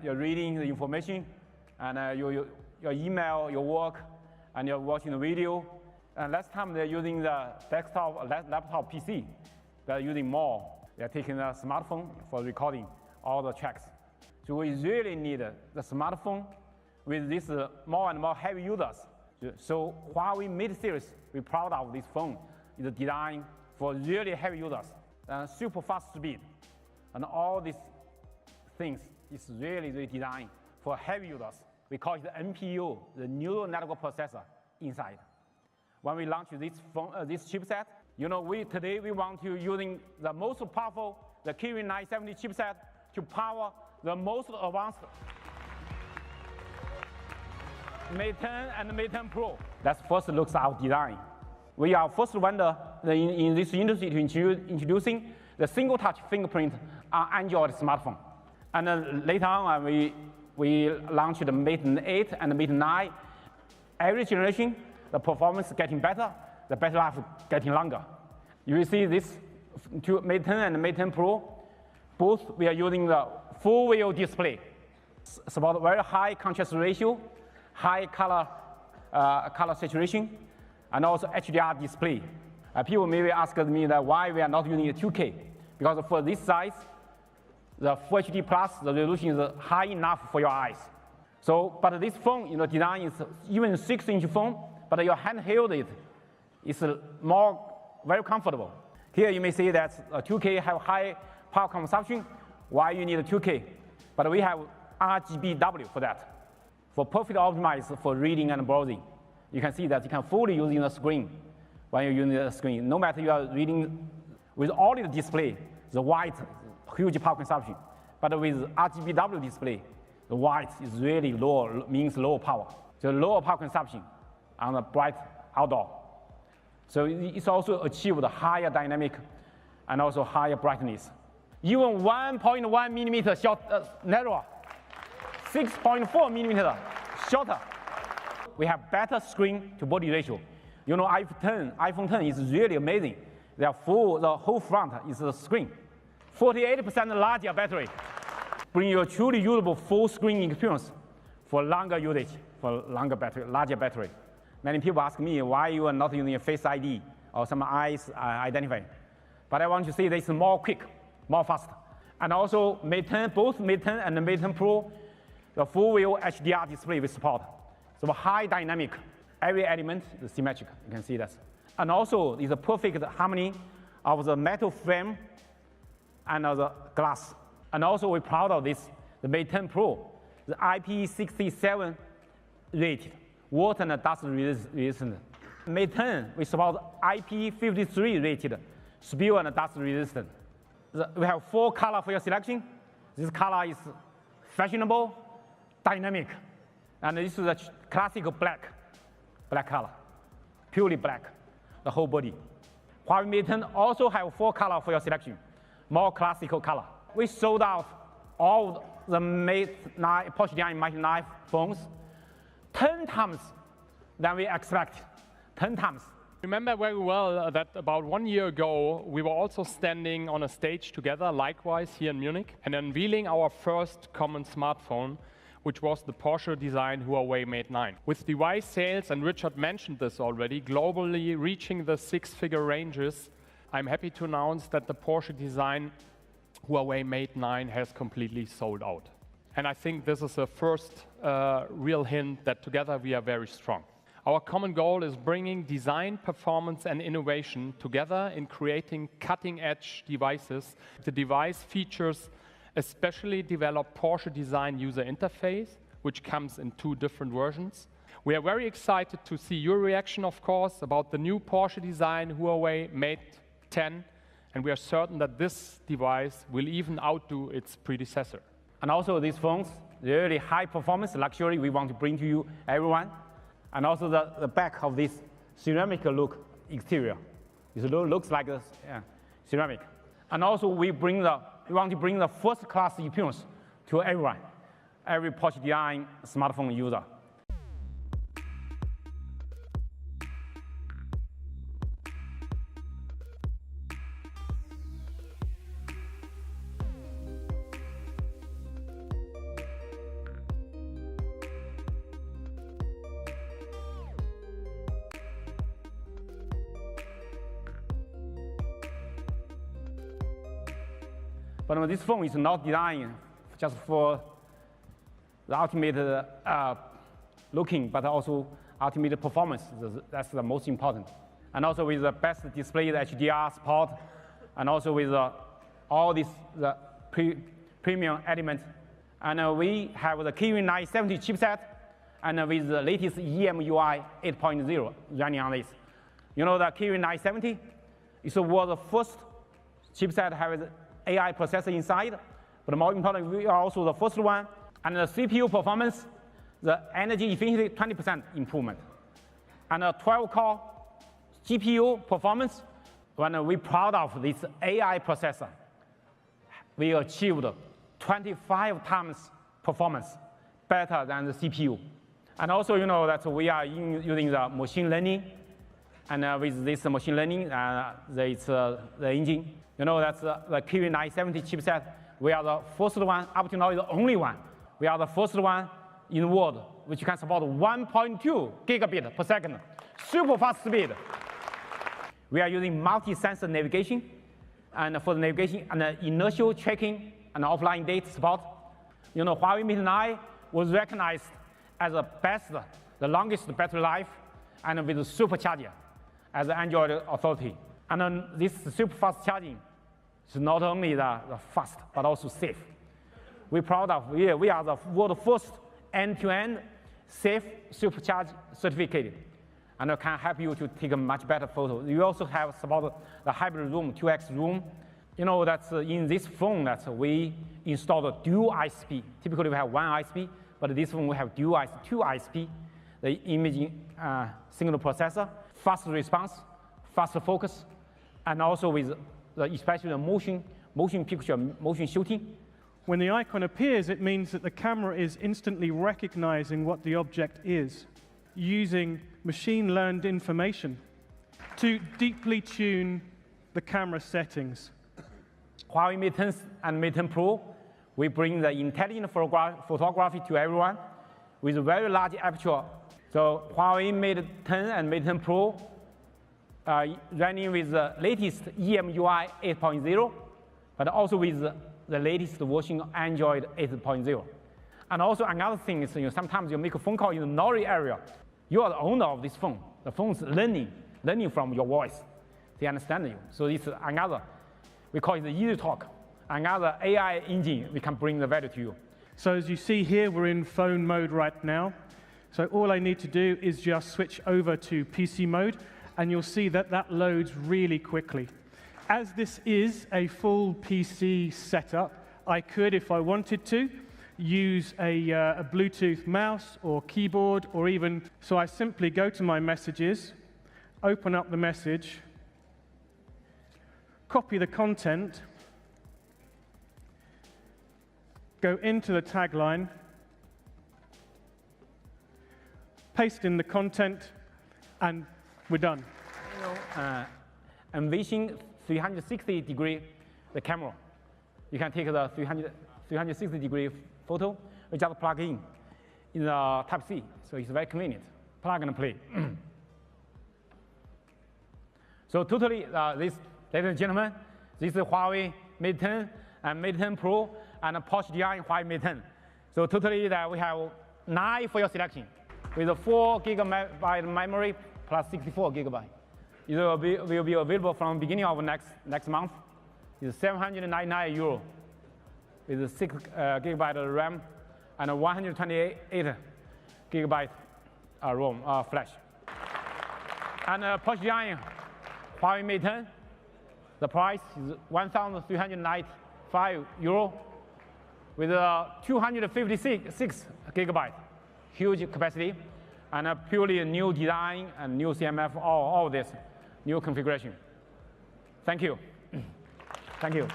you're reading the information, and your email, your work, and you're watching the video. And last time they're using the desktop, laptop PC. They're using more. They're taking the smartphone for recording all the tracks. So we really need the smartphone with this more and more heavy users. So Huawei Mate series, we're proud of this phone. It's designed for really heavy users and super fast speed. And all these things is really designed for heavy users. We call it the NPU, the neural network processor inside. When we launch this phone, this chipset, today we want to using the most powerful, the Kirin 970 chipset to power the most advanced Mate 10 and Mate 10 Pro. That's first looks at our design. We are first vendor in this industry to introducing the single touch fingerprint on Android smartphone. And then later on, we launched the Mate 8 and the Mate 9. Every generation, the performance is getting better, the battery life getting longer. You will see this two Mate 10 and Mate 10 Pro, both we are using the full wheel display. Support very high contrast ratio, high color saturation, and also HDR display. People maybe ask me that why we are not using a 2K, because for this size, the Full HD Plus, the resolution is high enough for your eyes. So, but this phone, design is even 6-inch phone, but your handheld is very comfortable. Here you may see that 2K have high power consumption. Why you need a 2K? But we have RGBW for that, for perfect optimized for reading and browsing. You can see that you can fully use the screen when you're using the screen. No matter you are reading with OLED display, the white, huge power consumption. But with RGBW display, the white is really low, means low power. So lower power consumption on the bright outdoor. So it's also achieved higher dynamic and also higher brightness. Even 1.1 millimeter narrower, 6.4 millimeter shorter. We have better screen to body ratio. iPhone 10 is really amazing. The whole front is the screen. 48% larger battery. Bring you a truly usable full screen experience for longer usage, for longer battery, larger battery. Many people ask me why you are not using a Face ID or some eyes identifying. But I want to say this is more quick, more fast. And also Mate 10, both Mate 10 and the Mate 10 Pro, the full wheel HDR display with support. So high dynamic, every element is symmetric, you can see that. And also is a perfect harmony of the metal frame and the glass. And also we're proud of this, the Mate 10 Pro, the IP67 rated, water and dust resistant. Mate 10, we support IP53 rated, spill and dust resistant. We have 4 colors for your selection. This color is fashionable, dynamic. And this is a classical black color, purely black, the whole body. Huawei Mate 10 also have 4 colors for your selection, more classical color. We sold out all the Mate 9, Porsche Design Mate 9 phones 10 times than we expect, 10 times. Remember very well that about 1 year ago, we were also standing on a stage together, likewise here in Munich, and unveiling our first common smartphone, which was the Porsche design Huawei Mate 9. With device sales, and Richard mentioned this already, globally reaching the 6-figure ranges, I'm happy to announce that the Porsche design Huawei Mate 9 has completely sold out. And I think this is a first real hint that together we are very strong. Our common goal is bringing design, performance, and innovation together in creating cutting-edge devices. The device features a specially developed Porsche design user interface, which comes in 2 different versions. We are very excited to see your reaction, of course, about the new Porsche design Huawei Mate 10, and we are certain that this device will even outdo its predecessor. And also these phones, really high performance, luxury, we want to bring to you, everyone. And also the back of this ceramic look exterior. It looks like a ceramic. And also we want to bring the first class experience to everyone, every Porsche Design smartphone user. But this phone is not designed just for the ultimate looking, but also ultimate performance. That's the most important. And also with the best display, the HDR support, and also with all these premium elements. And we have the Kirin 970 chipset, and with the latest EMUI 8.0 running on this. You know the Kirin 970 is was the first chipset that has AI processor inside, but more important, we are also the first one. And the CPU performance, the energy efficiency 20% improvement. And a 12-core GPU performance, when we're proud of this AI processor, we achieved 25 times performance better than the CPU. And also, you know that we are using the machine learning, and with this machine learning, the engine. You know that's the Kirin 970 chipset. We are the first one, up to now, the only one. We are the first one in the world which can support 1.2 gigabit per second, super fast speed. We are using multi-sensor navigation, and for the navigation and the inertial tracking and offline data support. You know, Huawei Mate 9 was recognized as the best, the longest battery life, and with supercharger as the Android authority. And this super fast charging is not only the fast, but also safe. We're proud of, we are the world's first end-to-end safe supercharge certificate, and can help you to take a much better photo. You also have support the hybrid zoom, 2x zoom. You know, that's in this phone that we installed a dual ISP. Typically we have one ISP, but this one we have two ISP. The imaging signal processor, fast response, faster focus, and also with especially the motion picture, motion shooting. When the icon appears, it means that the camera is instantly recognizing what the object is, using machine-learned information to deeply tune the camera settings. Huawei Mate 10 and Mate 10 Pro, we bring the intelligent photography to everyone with a very large aperture. So Huawei Mate 10 and Mate 10 Pro running with the latest EMUI 8.0, but also with the latest version of Android 8.0. And also another thing is, sometimes you make a phone call in a noisy area. You are the owner of this phone. The phone's learning from your voice. They understand you. So it's another, we call it the easy talk, another AI engine we can bring the value to you. So as you see here, we're in phone mode right now. So all I need to do is just switch over to PC mode, and you'll see that that loads really quickly. As this is a full PC setup, I could, if I wanted to, use a Bluetooth mouse or keyboard, or even, so I simply go to my messages, open up the message, copy the content, go into the tagline, paste in the content, and we're done. Envision 360-degree the camera. You can take the 360-degree photo. We just plug in the Type-C, so it's very convenient. Plug and play. So totally, this, ladies and gentlemen, this is Huawei Mate 10 and Mate 10 Pro and Porsche Design Huawei Mate 10. So totally, we have 9 for your selection with a 4 GB memory plus 64 GB. It will be available from the beginning of next month. It's €799 with a 6 GB RAM and 128 GB ROM flash. And Porsche Design Huawei Mate 10, the price is €1,395 with a 256 GB, huge capacity, and a purely new design and new CMF, all this new configuration. Thank you. Thank you.